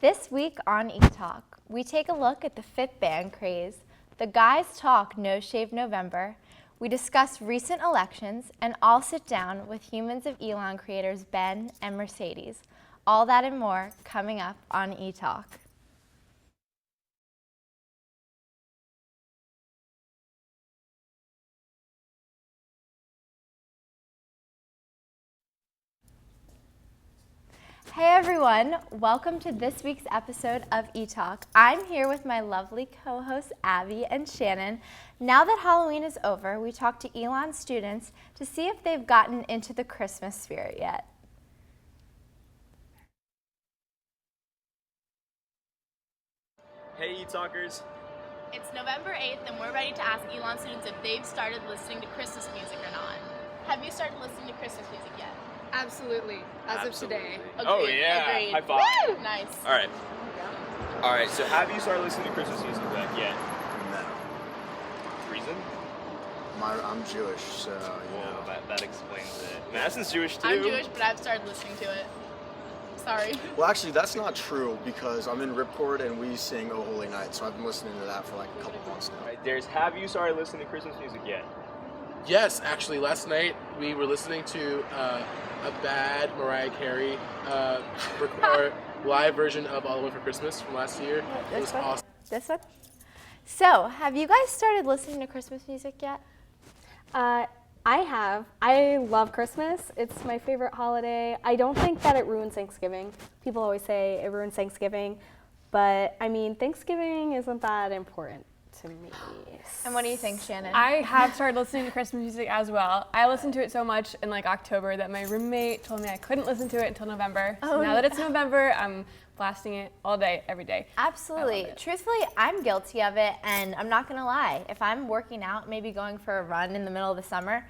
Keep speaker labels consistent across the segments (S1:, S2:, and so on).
S1: This week on Etalk, we take a look at the fit band craze, the guys talk No Shave November, we discuss recent elections, and I'll sit down with Humans of Elon creators Ben and Mercedes. All that and more coming up on Etalk. Hey everyone, welcome to this week's episode of Etalk. I'm here with my lovely co-hosts Abby and Shannon. Now that Halloween is over, we talked to Elon students to see if they've gotten into the Christmas spirit yet.
S2: Hey Etalkers!
S3: It's November 8th and we're ready to ask Elon students if they've started listening to Christmas music or not. Have you started listening to Christmas music yet?
S4: Absolutely. As of today.
S3: Agreed.
S2: Oh yeah,
S3: Agreed.
S2: high five.
S3: Woo! Nice.
S2: All right, so have you started listening to Christmas music yet?
S5: No.
S2: Reason?
S5: I'm Jewish, so,
S2: Well, that explains it. Madison's Jewish too.
S3: I'm Jewish, but I've started listening to it. Sorry.
S5: Well, actually, that's not true because I'm in Ripcord and we sing Oh Holy Night, so I've been listening to that for like a couple months now.
S2: All right, Darius, have you started listening to Christmas music yet?
S6: Yes, actually, last night we were listening to a bad Mariah Carey record live version of All the Way for Christmas from last year. It was awesome.
S1: This one? So, have you guys started listening to Christmas music yet?
S4: I have. I love Christmas. It's my favorite holiday. I don't think that it ruins Thanksgiving. People always say it ruins Thanksgiving, but I mean, Thanksgiving isn't that important to me.
S1: And what do you think, Shannon?
S7: I have started listening to Christmas music as well. I listened to it so much in like October that my roommate told me I couldn't listen to it until November. So now that it's November, I'm blasting it all day, every day.
S1: Absolutely. Truthfully, I'm guilty of it, and I'm not gonna lie. If I'm working out, maybe going for a run in the middle of the summer,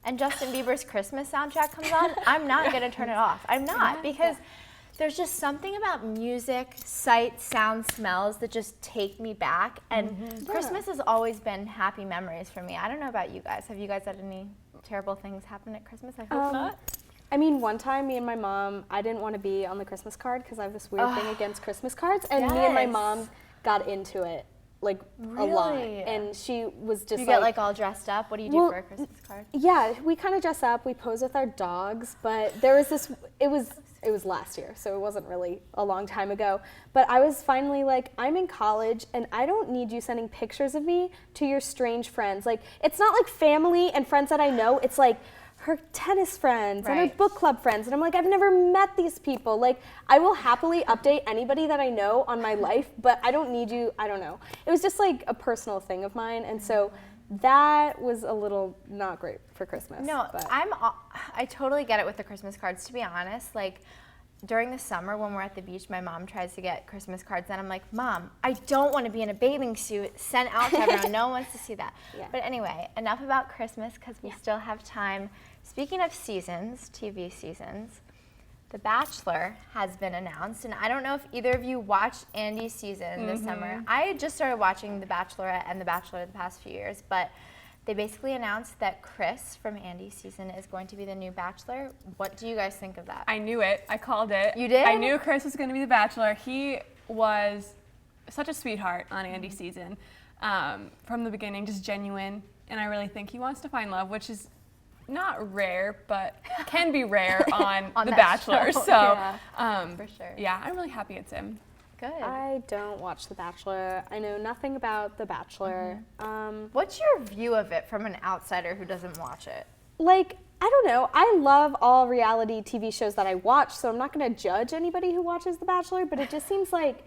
S1: and Justin Bieber's Christmas soundtrack comes on, I'm not gonna turn it off. I'm not, because there's just something about music, sight, sound, smells that just take me back, and Christmas has always been happy memories for me. I don't know about you guys. Have you guys had any terrible things happen at Christmas? I hope not.
S4: I mean, one time, me and my mom, I didn't want to be on the Christmas card because I have this weird thing against Christmas cards, and me and my mom got into it, like, a lot. And she was just
S1: You get like all dressed up? What do you do for a Christmas card?
S4: Yeah, we kind of dress up, we pose with our dogs, but there was this, it was last year, so it wasn't really a long time ago. But I was finally like, I'm in college and I don't need you sending pictures of me to your strange friends. Like, it's not like family and friends that I know, it's like her tennis friends and her book club friends. And I'm like, I've never met these people. Like, I will happily update anybody that I know on my life, but I don't need you, I don't know. It was just like a personal thing of mine. And so that was a little not great for Christmas.
S1: No, I totally get it with the Christmas cards, to be honest. Like, during the summer when we're at the beach, my mom tries to get Christmas cards, and I'm like, Mom, I don't want to be in a bathing suit sent out to everyone. No one wants to see that. Yeah. But anyway, enough about Christmas because we still have time. Speaking of seasons, TV seasons, The Bachelor has been announced, and I don't know if either of you watched Andy's season this summer. I just started watching The Bachelorette and The Bachelor the past few years, but they basically announced that Chris from Andy's season is going to be the new Bachelor. What do you guys think of that?
S7: I knew it. I called it.
S1: You did?
S7: I knew Chris was going to be the Bachelor. He was such a sweetheart on Andy's season from the beginning, just genuine, and I really think he wants to find love, which is not rare, but can be rare on The Bachelor.
S1: Show.
S7: So,
S1: for sure.
S7: Yeah, I'm really happy it's him.
S1: Good.
S4: I don't watch The Bachelor. I know nothing about The Bachelor.
S1: What's your view of it from an outsider who doesn't watch it?
S4: Like, I don't know. I love all reality TV shows that I watch, so I'm not going to judge anybody who watches The Bachelor, but it just seems like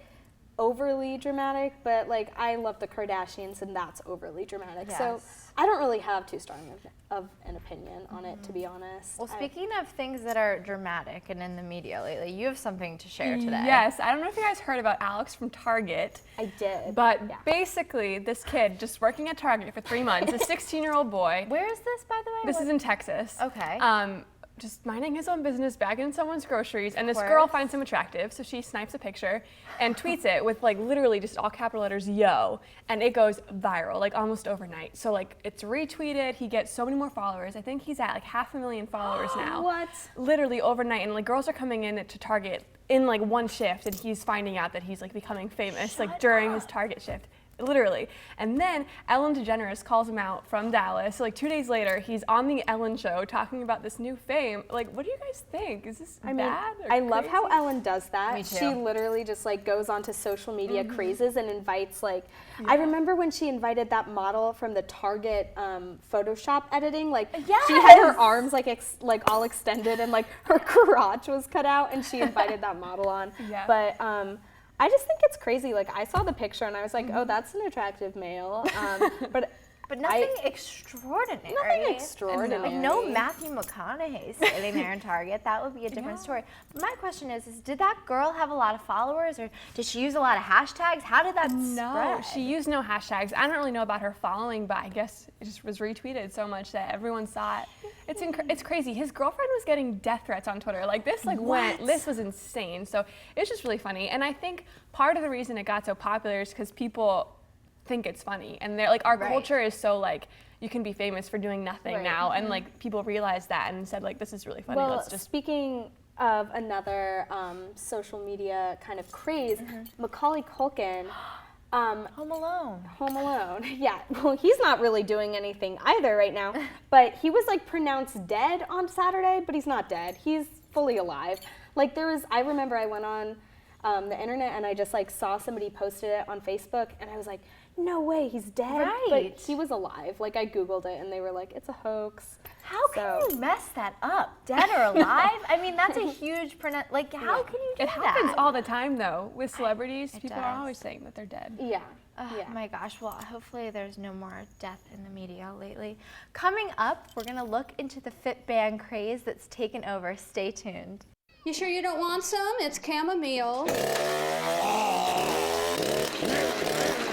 S4: overly dramatic. But like, I love the Kardashians, and that's overly dramatic.
S1: Yes.
S4: So I don't really have too strong of an opinion on it, to be honest.
S1: Well, speaking of things that are dramatic and in the media lately, you have something to share today.
S7: Yes, I don't know if you guys heard about Alex from Target.
S4: I did.
S7: But basically, this kid just working at Target for 3 months, a 16-year-old boy.
S1: Where is this, by the way?
S7: This is in Texas.
S1: Okay.
S7: just minding his own business, bagging someone's groceries, and this girl finds him attractive, so she snipes a picture and tweets it with like literally just all capital letters, yo, and it goes viral like almost overnight. So like it's retweeted, he gets so many more followers. I think he's at like 500,000 followers now.
S4: What?
S7: Literally overnight, and like girls are coming in to Target in like one shift, and he's finding out that he's like becoming famous like during his Target shift. Literally. And then Ellen DeGeneres calls him out from Dallas. So like 2 days later, he's on the Ellen show talking about this new fame. Like, what do you guys think? Is this bad or
S4: I love
S7: crazy?
S4: how Ellen does that.
S1: Me too.
S4: She literally just like goes onto social media crazes and invites like, I remember when she invited that model from the Target Photoshop editing, like she had her arms like like all extended and like her crotch was cut out, and she invited that model on.
S7: Yeah.
S4: But I just think it's crazy. Like I saw the picture and I was like, oh, that's an attractive male.
S1: But nothing extraordinary.
S4: Nothing extraordinary.
S1: Like no Matthew McConaughey sitting there in Target. That would be a different story. But my question is did that girl have a lot of followers, or did she use a lot of hashtags? How did that
S7: No,
S1: spread?
S7: she used no hashtags. I don't really know about her following, but I guess it just was retweeted so much that everyone saw it. It's crazy. His girlfriend was getting death threats on Twitter. Like this this was insane. So it's just really funny. And I think part of the reason it got so popular is because people think it's funny, and they're like our culture is so like you can be famous for doing nothing now, and like people realized that and said like this is really funny.
S4: Well,
S7: Let's just
S4: speaking of another social media kind of craze, Macaulay Culkin.
S1: Home Alone.
S4: Home Alone. Yeah. Well, he's not really doing anything either right now, but he was like pronounced dead on Saturday, but he's not dead. He's fully alive. Like I remember I went on the internet and I just like saw somebody posted it on Facebook, and I was like, no way, he's dead.
S1: Right.
S4: But he was alive. Like I Googled it and they were like, it's a hoax.
S1: How can you mess that up? Dead or alive? I mean, that's a huge like how can you do
S7: it happens
S1: that?
S7: all the time though with celebrities. People
S1: does.
S7: are always saying that they're dead.
S4: Yeah.
S1: Oh
S4: Yeah.
S1: my gosh, well, hopefully there's no more death in the media lately. Coming up, we're gonna look into the fit band craze that's taken over. Stay tuned.
S8: You sure you don't want some? It's chamomile.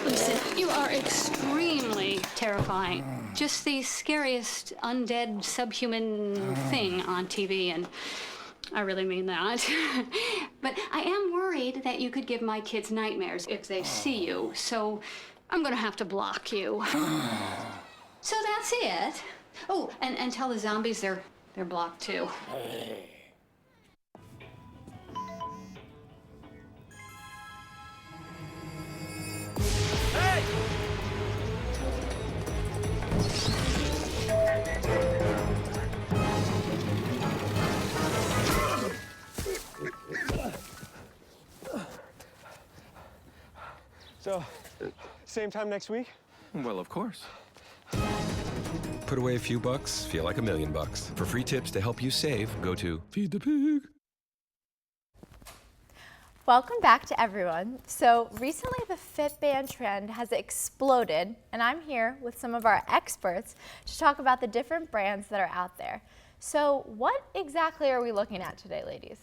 S8: Listen, you are extremely terrifying. Just the scariest undead subhuman thing on TV, and I really mean that. But I am worried that you could give my kids nightmares if they see you, so I'm gonna have to block you. So that's it. Oh, and tell the zombies they're blocked too.
S9: So, same time next week?
S10: Well, of course. Put away a few bucks, feel like $1 million. For free tips to help you save, go to Feed the Pig.
S1: Welcome back to everyone. So recently the fit band trend has exploded, and I'm here with some of our experts to talk about the different brands that are out there. So what exactly are we looking at today, ladies?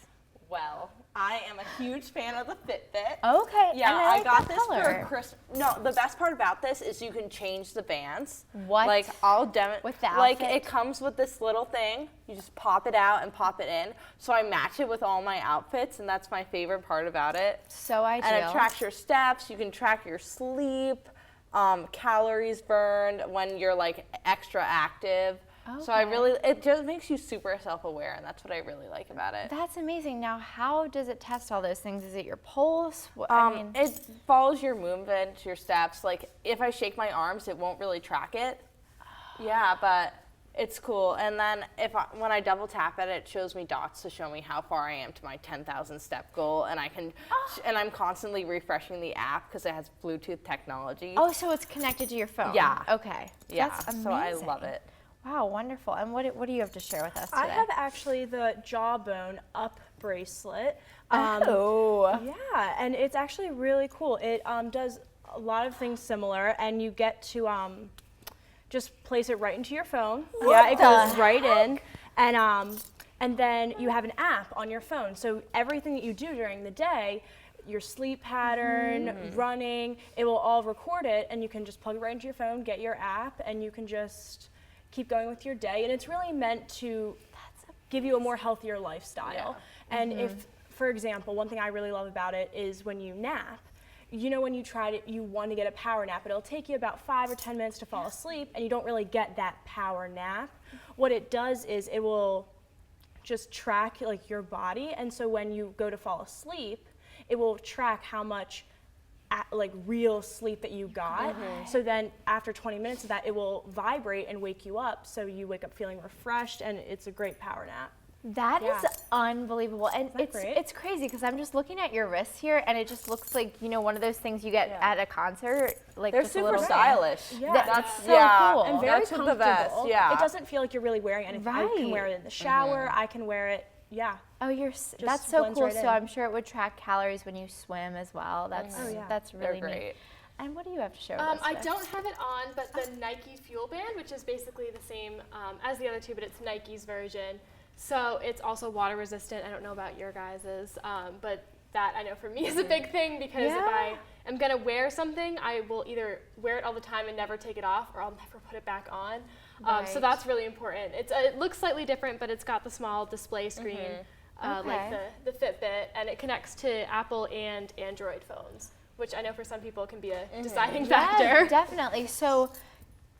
S11: Well, I am a huge fan of the Fitbit.
S1: Okay.
S11: Yeah,
S1: and
S11: I
S1: like
S11: got
S1: that
S11: this
S1: color.
S11: for Christmas. No, the best part about this is you can change the bands.
S1: What?
S11: Like I'll demonstrate.
S1: With the
S11: Like
S1: outfit?
S11: it comes with this little thing. You just pop it out and pop it in. So I match it with all my outfits, and that's my favorite part about it.
S1: So ideal.
S11: And it tracks your steps. You can track your sleep, calories burned when you're like extra active. So it just makes you super self-aware, and that's what I really like about it.
S1: That's amazing. Now, how does it test all those things? Is it your pulse?
S11: It follows your movement, your steps. Like if I shake my arms, it won't really track it. Yeah, but it's cool. And then when I double tap it, it shows me dots to show me how far I am to my 10,000 step goal, and and I'm constantly refreshing the app because it has Bluetooth technology.
S1: Oh, so it's connected to your phone.
S11: Yeah.
S1: Okay.
S11: Yeah.
S1: That's amazing.
S11: So I love it.
S1: Wow, wonderful. And what do you have to share with us today?
S12: I have actually the Jawbone Up bracelet. Yeah, and it's actually really cool. It does a lot of things similar, and you get to just place it right into your phone. It goes right in, and then you have an app on your phone. So everything that you do during the day, your sleep pattern, running, it will all record it, and you can just plug it right into your phone, get your app, and you can just keep going with your day. And it's really meant to give you a more healthier lifestyle. And if, for example, one thing I really love about it is when you nap, you know, when you you want to get a power nap, it'll take you about 5 or 10 minutes to fall asleep, and you don't really get that power nap. What it does is it will just track like your body, and so when you go to fall asleep, it will track how much like real sleep that you got. So then after 20 minutes of that, it will vibrate and wake you up, so you wake up feeling refreshed, and it's a great power nap.
S1: That is unbelievable, and it's crazy because I'm just looking at your wrists here, and it just looks like, you know, one of those things you get at a concert. Like
S11: they're
S1: just
S11: super
S1: a little
S11: stylish.
S1: Yeah, that's so cool
S12: and very
S11: that's
S12: comfortable.
S11: the best. Yeah,
S12: it doesn't feel like you're really wearing anything. I can wear it in the shower. I can wear it. Yeah.
S1: Oh, that's so cool. So I'm sure it would track calories when you swim as well. That's really neat. And what do you have to share with us?
S13: I don't have it on, but the Nike Fuel Band, which is basically the same as the other two, but it's Nike's version. So it's also water resistant. I don't know about your guys's, but that I know for me is a big thing, because if I am gonna wear something, I will either wear it all the time and never take it off, or I'll never put it back on. So that's really important. It looks slightly different, but it's got the small display screen, like the Fitbit, and it connects to Apple and Android phones, which I know for some people can be a deciding factor.
S1: Yeah, definitely. So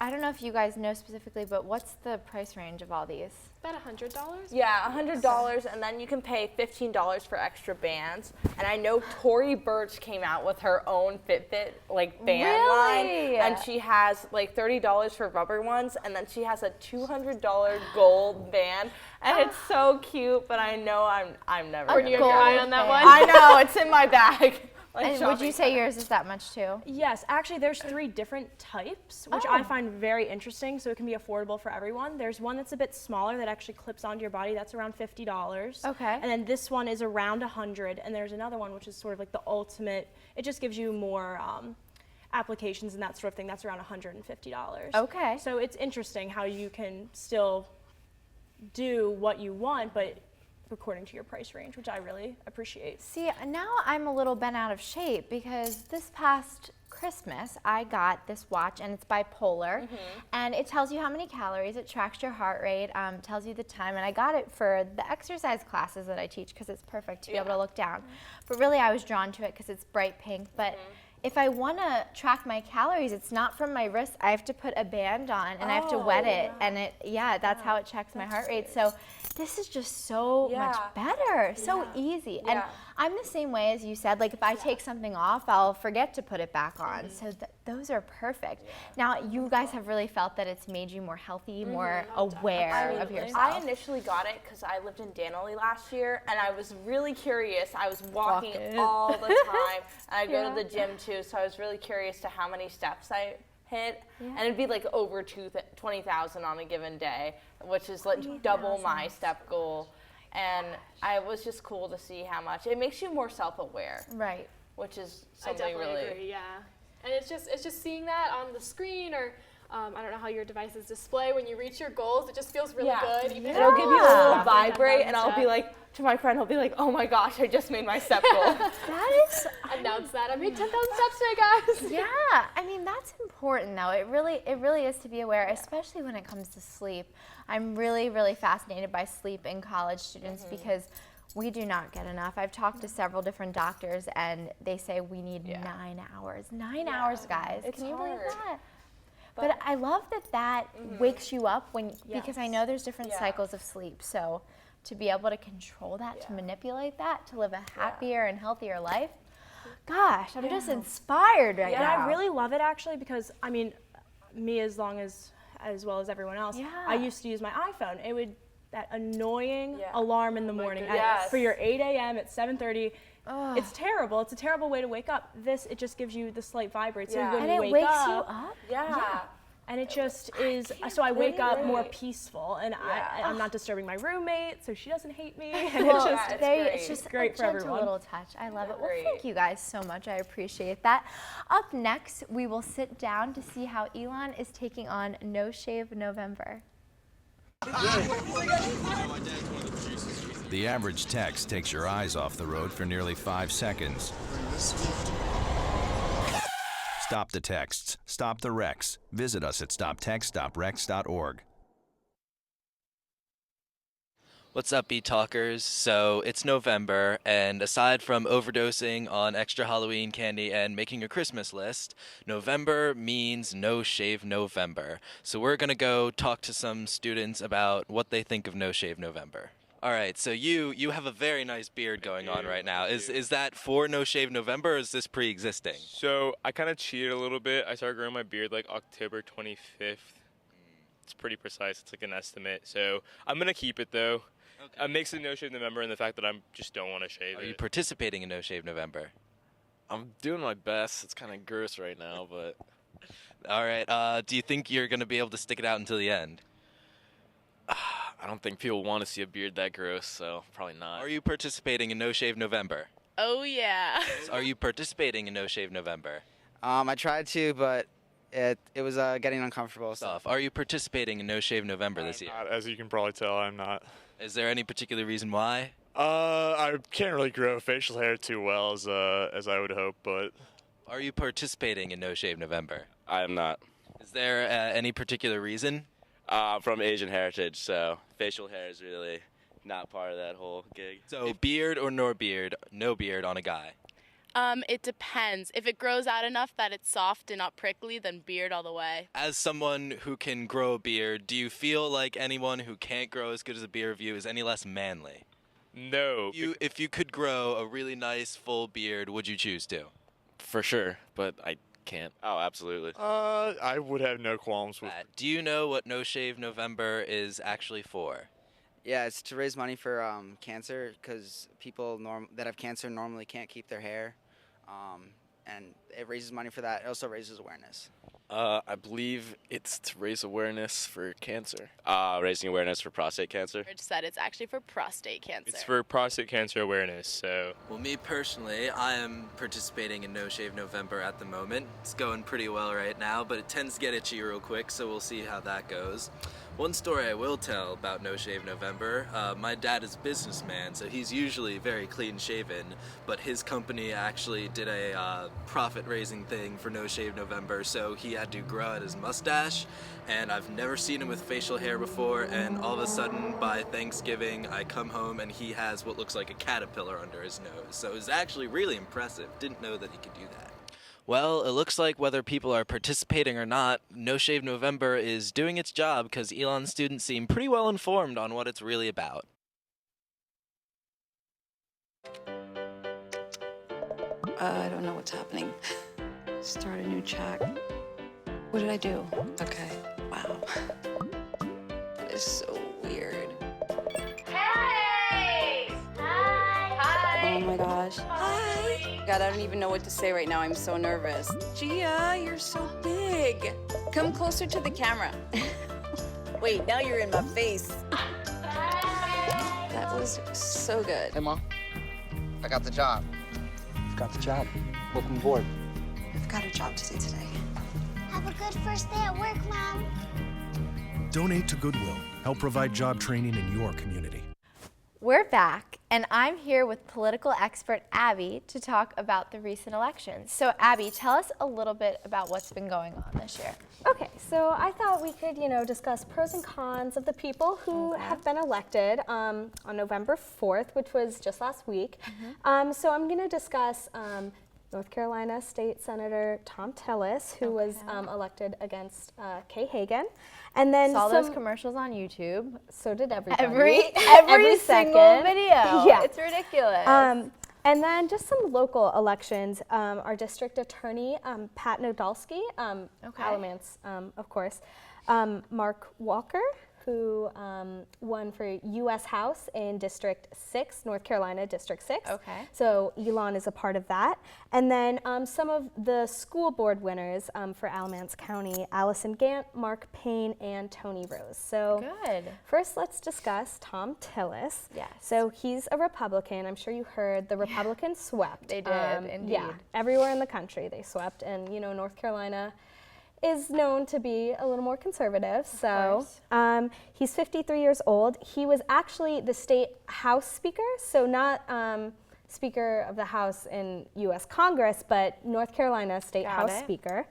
S1: I don't know if you guys know specifically, but what's the price range of all these?
S13: About $100?
S11: Yeah, $100, and then you can pay $15 for extra bands. And I know Tory Burch came out with her own Fitbit like band line, and she has like $30 for rubber ones, and then she has a $200 gold band, and it's so cute. But I know I'm never gonna
S13: get your eye on that one.
S11: I know, it's in my bag.
S1: And would you say yours is that much too?
S12: Yes, actually there's 3 different types, which I find very interesting, so it can be affordable for everyone. There's one that's a bit smaller that actually clips onto your body. That's around $50.
S1: Okay.
S12: And then this one is around $100, and there's another one which is sort of like the ultimate. It just gives you more applications and that sort of thing. That's around $150.
S1: Okay.
S12: So it's interesting how you can still do what you want, but according to your price range, which I really appreciate.
S1: See, now I'm a little bent out of shape because this past Christmas I got this watch, and it's bipolar, and it tells you how many calories, it tracks your heart rate, tells you the time, and I got it for the exercise classes that I teach because it's perfect to be able to look down. But really I was drawn to it because it's bright pink. But if I want to track my calories, it's not from my wrist. I have to put a band on, and I have to wet it, and that's how it checks my heart rate. So this is just so much better, so easy. And I'm the same way as you said. Like if I take something off, I'll forget to put it back on. So those are perfect. Now you guys have really felt that it's made you more healthy, more aware of yourself.
S11: I initially got it because I lived in Danley last year, and I was really curious. I was walking all the time, and I go to the gym too, so I was really curious to how many steps I hit, and it'd be like over 20,000 on a given day, which is like double my step goal. And it was just cool to see how much it makes you more self-aware,
S1: right?
S11: Which is
S13: I
S11: something
S13: definitely agree, and it's just seeing that on the screen, or I don't know how your devices display when you reach your goals. It just feels really good. Even
S11: it'll give you a little vibrate, and I'll be like, to my friend, he'll be like, oh my gosh, I just made my step goal.
S1: That is,
S13: announce that I made 10,000 steps today, guys.
S1: Yeah, I mean that's important though. It really is to be aware, especially when it comes to sleep. I'm really fascinated by sleep in college students because we do not get enough. I've talked to several different doctors, and they say we need 9 hours. 9 hours, guys. Can you believe that? But I love that wakes you up because I know there's different cycles of sleep. So to be able to control that, to manipulate that, to live a happier and healthier life, gosh, I'm just inspired right now.
S12: And I really love it actually because, I mean, me as well as everyone else, I used to use my iPhone. It would, that annoying alarm in the morning for your 8 a.m. at 7:30. It's terrible. It's a terrible way to wake up. It just gives you the slight vibrate. So when you wake up,
S1: you up?
S12: Yeah. And it just is, so I wake up more peaceful, and I'm not disturbing my roommate, so she doesn't hate me. And it's just great for everyone.
S1: A little touch. I love it. Well, thank you guys so much. I appreciate that. Up next, we will sit down to see how Elon is taking on No Shave November.
S14: The average text takes your eyes off the road for nearly 5 seconds. Stop the texts. Stop the wrecks. Visit us at stoptextstoprex.org.
S15: What's up, Etalkers? So it's November, and aside from overdosing on extra Halloween candy and making a Christmas list, November means No Shave November. So we're gonna go talk to some students about what they think of No Shave November. All right, so you have a very nice beard going on right now. Is that for No Shave November, or is this pre-existing?
S2: So I kind of cheated a little bit. I started growing my beard like October 25th. It's pretty precise. It's like an estimate. So I'm gonna keep it though. Okay. It makes it No Shave November, and the fact that I just don't want to shave it.
S15: Are you participating in No Shave November?
S16: I'm doing my best. It's kind of gross right now, but...
S15: All right, do you think you're going to be able to stick it out until the end?
S16: I don't think people want to see a beard that gross, so probably not.
S15: Are you participating in No Shave November?
S17: Oh, yeah.
S15: Are you participating in No Shave November?
S18: I tried to, but it was getting uncomfortable. So.
S15: Are you participating in No Shave November this year?
S19: As you can probably tell, I'm not.
S15: Is there any particular reason why?
S19: I can't really grow facial hair too well as I would hope, but...
S15: Are you participating in No Shave November?
S16: I am not.
S15: Is there any particular reason?
S16: I'm from Asian heritage, so facial hair is really not part of that whole gig.
S15: So beard or no beard on a guy?
S17: It depends. If it grows out enough that it's soft and not prickly, then beard all the way.
S15: As someone who can grow a beard, do you feel like anyone who can't grow as good as a beard of you is any less manly?
S2: No.
S15: If you could grow a really nice full beard, would you choose to?
S16: For sure, but I can't. Oh, absolutely.
S19: I would have no qualms with...
S15: Do you know what No Shave November is actually for?
S18: Yeah, it's to raise money for cancer, because people that have cancer normally can't keep their hair. And it raises money for that. It also raises awareness.
S16: I believe it's to raise awareness for cancer. Raising awareness for prostate cancer.
S17: Rich said it's actually for prostate cancer.
S2: It's for prostate cancer awareness, so...
S15: Well, me personally, I am participating in No Shave November at the moment. It's going pretty well right now, but it tends to get itchy real quick, so we'll see how that goes. One story I will tell about No Shave November, my dad is a businessman, so he's usually very clean-shaven, but his company actually did a profit-raising thing for No Shave November, so he had to grow out his mustache, and I've never seen him with facial hair before, and all of a sudden, by Thanksgiving, I come home and he has what looks like a caterpillar under his nose, so it was actually really impressive. Didn't know that he could do that. Well, it looks like whether people are participating or not, No Shave November is doing its job because Elon students seem pretty well informed on what it's really about.
S20: I don't know what's happening. Start a new chat. What did I do? Okay, wow. That is so weird.
S3: Hey! Hi!
S20: Oh my gosh. Hi! God, I don't even know what to say right now. I'm so nervous. Gia, you're so big. Come closer to the camera. Wait, now you're in my face. That was so good.
S18: Hey, Mom. I got the job.
S9: You've got the job. Welcome aboard.
S20: I've got a job to do today.
S21: Have a good first day at work, Mom.
S22: Donate to Goodwill. Help provide job training in your community.
S1: We're back, and I'm here with political expert Abby to talk about the recent elections. So Abby, tell us a little bit about what's been going on this year.
S4: Okay, so I thought we could, discuss pros and cons of the people who have been elected on November 4th, which was just last week. So I'm going to discuss North Carolina State Senator Tom Tillis, who was elected against Kay Hagan. And then
S1: saw those commercials on YouTube.
S4: So did everybody.
S1: Every single video.
S4: Yeah.
S1: It's ridiculous.
S4: And then just some local elections. Our district attorney, Pat Nodalski, Alamance, of course. Mark Walker, who won for U.S. House in District 6, North Carolina District 6.
S1: Okay.
S4: So Elon is a part of that. And then some of the school board winners for Alamance County, Allison Gant, Mark Payne, and Tony Rose. So
S1: good.
S4: First, let's discuss Tom Tillis.
S1: Yes.
S4: So he's a Republican. I'm sure you heard the Republicans swept.
S1: They did, indeed.
S4: Yeah, everywhere in the country they swept. And, North Carolina is known to be a little more conservative. So he's 53 years old. He was actually the state House Speaker, so not Speaker of the House in U.S. Congress, but North Carolina State House Speaker.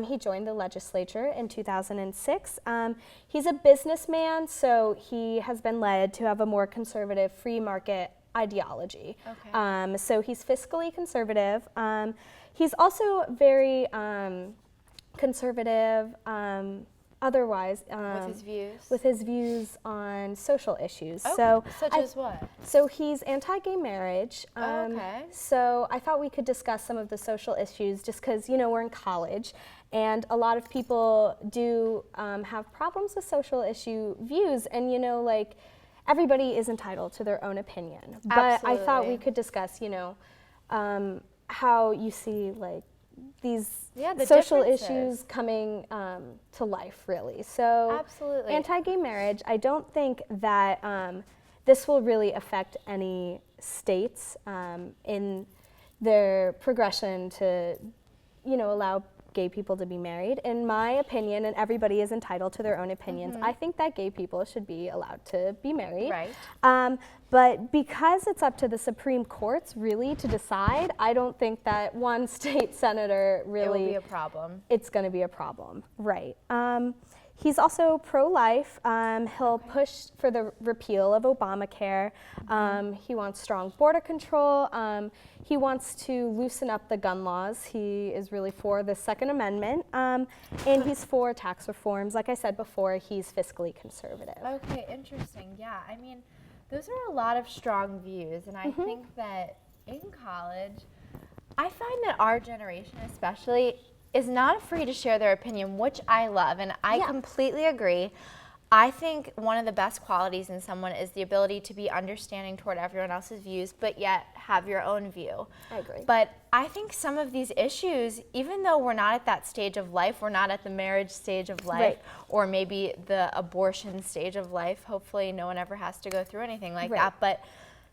S4: He joined the legislature in 2006. He's a businessman, so he has been led to have a more conservative free market ideology. Okay. So he's fiscally conservative. He's also very conservative otherwise. With his views on social issues.
S1: Okay.
S4: So
S1: Such as what?
S4: So he's anti-gay marriage.
S1: Okay.
S4: So I thought we could discuss some of the social issues just because, you know, we're in college and a lot of people do have problems with social issue views, and, you know, like, everybody is entitled to their own opinion. But I thought we could discuss, you know, how you see, like, these
S1: the
S4: social
S1: differences.
S4: issues coming to life, really. So
S1: Absolutely.
S4: anti-gay marriage, I don't think that this will really affect any states in their progression to, you know, allow gay people to be married. In my opinion, and everybody is entitled to their own opinions, I think that gay people should be allowed to be married.
S1: Right.
S4: But because it's up to the Supreme Courts really to decide, I don't think that one state senator really...
S1: It will be a problem.
S4: It's going to be a problem, right. He's also pro-life. He'll push for the repeal of Obamacare. He wants strong border control. He wants to loosen up the gun laws. He is really for the Second Amendment. And he's for tax reforms. Like I said before, he's fiscally conservative.
S1: Okay, interesting. Yeah, I mean, those are a lot of strong views, and I think that in college, I find that our generation especially is not afraid to share their opinion, which I love, and I completely agree. I think one of the best qualities in someone is the ability to be understanding toward everyone else's views, but yet have your own view.
S4: I agree.
S1: But I think some of these issues, even though we're not at that stage of life, we're not at the marriage stage of life, or maybe the abortion stage of life, hopefully no one ever has to go through anything like that, but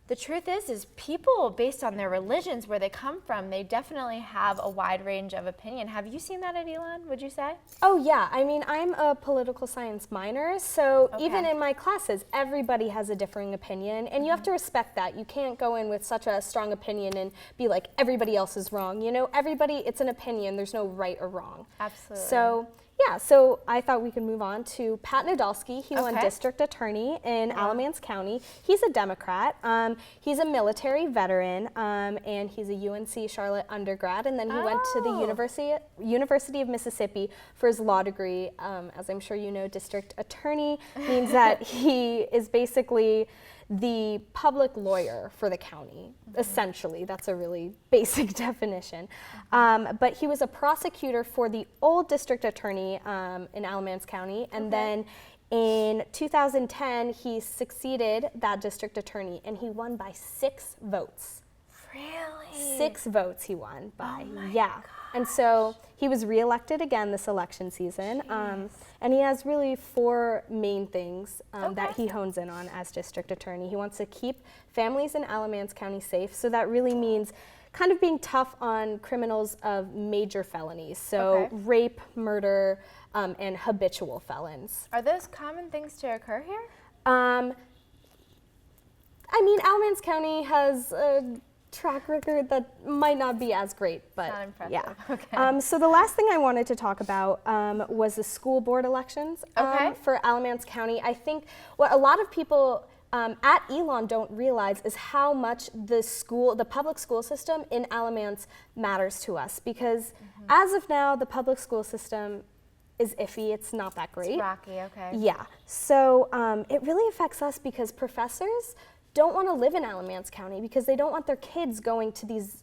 S1: the truth is people, based on their religions, where they come from, they definitely have a wide range of opinion. Have you seen that at Elon, would you say?
S4: Oh, yeah. I mean, I'm a political science minor, so even in my classes, everybody has a differing opinion, and you have to respect that. You can't go in with such a strong opinion and be like, everybody else is wrong. You know, everybody, it's an opinion. There's no right or wrong.
S1: Absolutely.
S4: So, yeah, so I thought we could move on to Pat Nadolski. He won district attorney in Alamance County. He's a Democrat. He's a military veteran, and he's a UNC Charlotte undergrad. And then he went to the University of Mississippi for his law degree. As I'm sure you know, district attorney means that he is basically the public lawyer for the county, essentially. That's a really basic definition. But he was a prosecutor for the old district attorney in Alamance County, and then in 2010, he succeeded that district attorney, and he won by 6 votes.
S1: Really?
S4: 6 votes he won by, gosh. And so he was reelected again this election season, and he has really 4 main things that he hones in on as district attorney. He wants to keep families in Alamance County safe, so that really means kind of being tough on criminals of major felonies, so rape, murder, and habitual felons.
S1: Are those common things to occur here?
S4: I mean, Alamance County has a track record that might not be as great, but
S1: not impressive.
S4: Yeah.
S1: Okay.
S4: So the last thing I wanted to talk about was the school board elections for Alamance County. I think what a lot of people at Elon don't realize is how much the public school system in Alamance matters to us, because as of now, the public school system is iffy. It's not that great.
S1: It's rocky, okay.
S4: Yeah. So it really affects us because professors don't want to live in Alamance County because they don't want their kids going to these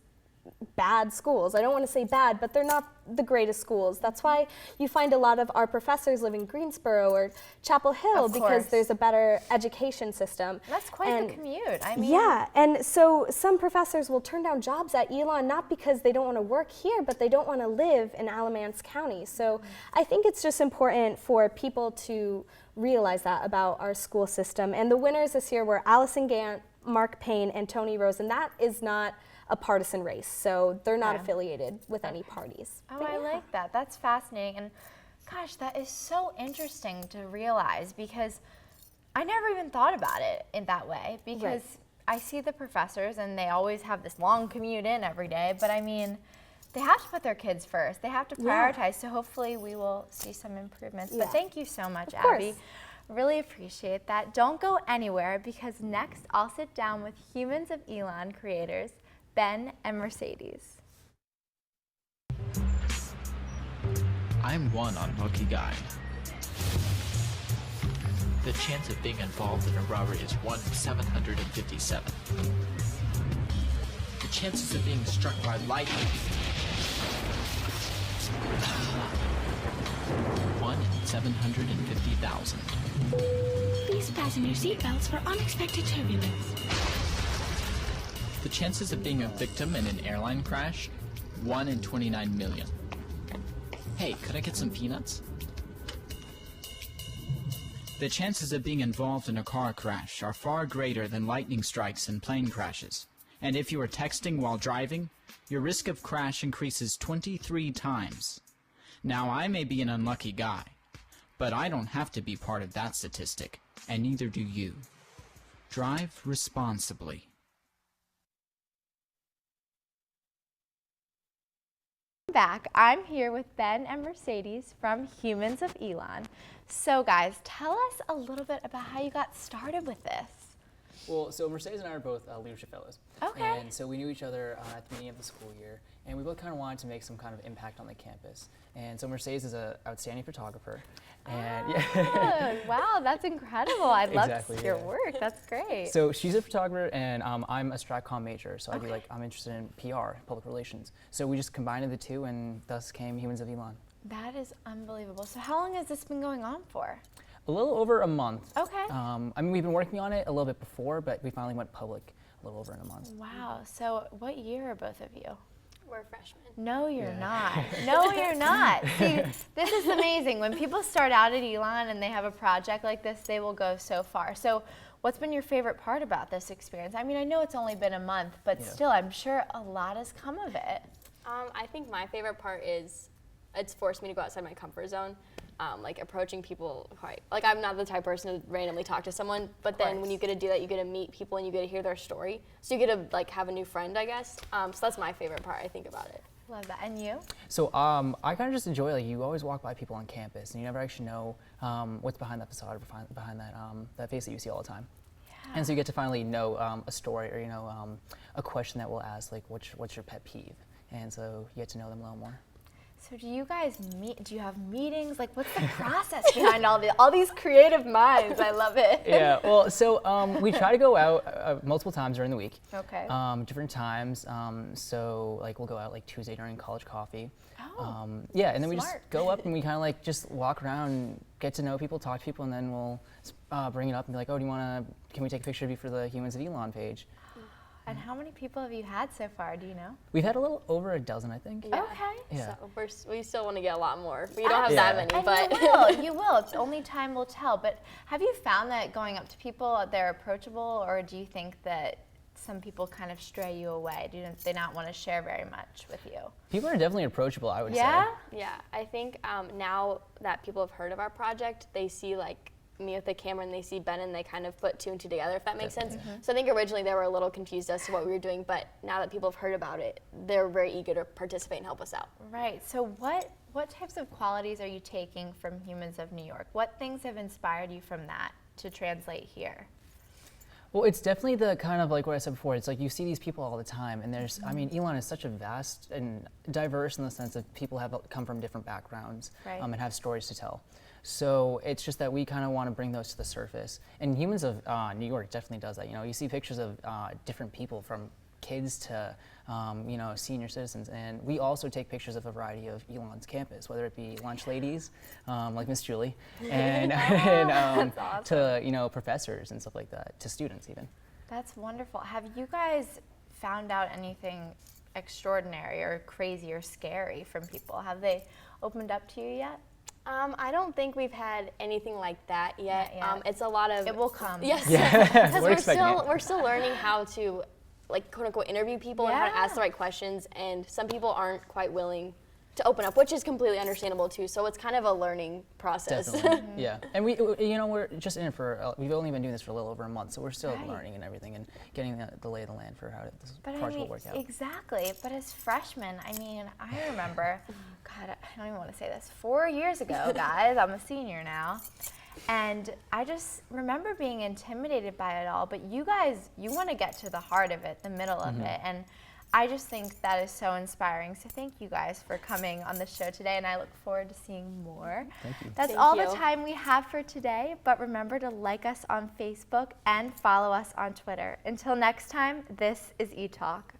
S4: bad schools. I don't want to say bad, but they're not the greatest schools. That's why you find a lot of our professors live in Greensboro or Chapel Hill, because there's a better education system.
S1: That's quite the commute. I mean,
S4: yeah, and so some professors will turn down jobs at Elon not because they don't want to work here, but they don't want to live in Alamance County. So I think it's just important for people to realize that about our school system. And the winners this year were Allison Gant, Mark Payne, and Tony Rosen. That is not a partisan race, so they're not affiliated with any parties.
S1: Oh, I like that. That's fascinating. And gosh, that is so interesting to realize, because I never even thought about it in that way, because I see the professors and they always have this long commute in every day, but I mean, they have to put their kids first. They have to prioritize, so hopefully we will see some improvements. But thank you so much, Abby. Really appreciate that. Don't go anywhere because next I'll sit down with Humans of Elon creators, Ben and Mercedes.
S5: I'm one unlucky guy. The chance of being involved in a robbery is 1 in 757. The chances of being struck by lightning. 1 in 750,000.
S6: Please fasten your seatbelts for unexpected turbulence.
S5: The chances of being a victim in an airline crash? 1 in 29 million. Hey, could I get some peanuts? The chances of being involved in a car crash are far greater than lightning strikes and plane crashes. And if you are texting while driving, your risk of crash increases 23 times. Now, I may be an unlucky guy, but I don't have to be part of that statistic, and neither do you. Drive responsibly.
S1: Back. I'm here with Ben and Mercedes from Humans of Elon. So guys, tell us a little bit about how you got started with this.
S23: Well, so Mercedes and I are both leadership fellows.
S1: Okay.
S23: And so we knew each other at the beginning of the school year, and we both kind of wanted to make some kind of impact on the campus. And so Mercedes is an outstanding photographer. And
S1: Wow, that's incredible. I'd love to see your
S23: yeah.
S1: work. That's great.
S23: So she's a photographer, and I'm a StratCom major, so I'm interested in PR, public relations. So we just combined the two, and thus came Humans of Elon.
S1: That is unbelievable. So how long has this been going on for?
S23: A little over a month.
S1: Okay.
S23: I mean, we've been working on it a little bit before, but we finally went public a little over in a month.
S1: Wow. So what year are both of you?
S13: We're freshmen.
S1: No, you're not. No, you're not. See, this is amazing. When people start out at Elon and they have a project like this, they will go so far. So what's been your favorite part about this experience? I mean, I know it's only been a month, but still, I'm sure a lot has come of it.
S24: I think my favorite part is it's forced me to go outside my comfort zone. Like approaching people, like I'm not the type of person to randomly talk to someone, but then when you get to do that, you get to meet people and you get to hear their story. So you get to like have a new friend, I guess. So that's my favorite part, I think, about it.
S1: Love that. And you?
S23: So I kind of just enjoy, like, you always walk by people on campus and you never actually know what's behind that facade, or behind that face that you see all the time. Yeah. And so you get to finally know a story, or a question that we'll ask, like, what's your pet peeve? And so you get to know them a little more.
S1: So do you guys meet? Do you have meetings? Like, what's the process behind all these creative minds? I love it.
S23: Yeah. Well, so we try to go out multiple times during the week.
S1: Okay.
S23: Different times. So like we'll go out like Tuesday during college coffee.
S1: Oh.
S23: Yeah, and then we
S1: smart.
S23: just go up and we kind of like just walk around, get to know people, talk to people, and then we'll bring it up and be like, oh, can we take a picture of you for the Humans of Elon page?
S1: And how many people have you had so far? Do you know?
S23: We've had a little over a dozen, I think.
S24: Yeah.
S1: Okay.
S23: Yeah.
S24: So we still want to get a lot more. We don't have that many, but
S1: you will. It's only time will tell. But have you found that going up to people, they're approachable, or do you think that some people kind of stray you away? Do they not want to share very much with you?
S23: People are definitely approachable, I would say.
S24: Yeah, I think now that people have heard of our project, they see like me with the camera and they see Ben and they kind of put two and two together, if that makes sense. So I think originally they were a little confused as to what we were doing, but now that people have heard about it, they're very eager to participate and help us out.
S1: Right. So what types of qualities are you taking from Humans of New York? What things have inspired you from that to translate here?
S23: Well, it's definitely the kind of like what I said before. It's like you see these people all the time, and there's, I mean, Elon is such a vast and diverse in the sense that people have come from different backgrounds and have stories to tell. So it's just that we kind of want to bring those to the surface. And Humans of New York definitely does that. You see pictures of different people, from kids to senior citizens, and we also take pictures of a variety of Elon's campus, whether it be lunch ladies like Miss Julie, and,
S1: awesome.
S23: to professors and stuff like that, to students even.
S1: That's wonderful. Have you guys found out anything extraordinary or crazy or scary from people? Have they opened up to you yet?
S24: I don't think we've had anything like that yet. It's a lot of.
S1: It will come.
S24: Yes,
S23: yeah.
S24: because we're still learning how to, like, quote unquote, interview people and how to ask the right questions. And some people aren't quite willing to open up, which is completely understandable too. So it's kind of a learning process.
S23: Definitely. Yeah, and we're just in it for, we've only been doing this for a little over a month, so we're still learning and everything and getting the lay of the land for how this project will work out.
S1: Exactly, but as freshmen, I mean, I remember, God, I don't even want to say this, 4 years ago, guys, I'm a senior now, and I just remember being intimidated by it all, but you guys, you want to get to the heart of it, the middle of it, and I just think that is so inspiring. So thank you guys for coming on the show today, and I look forward to seeing more.
S23: Thank you.
S1: That's all the time we have for today, but remember to like us on Facebook and follow us on Twitter. Until next time, this is Etalk.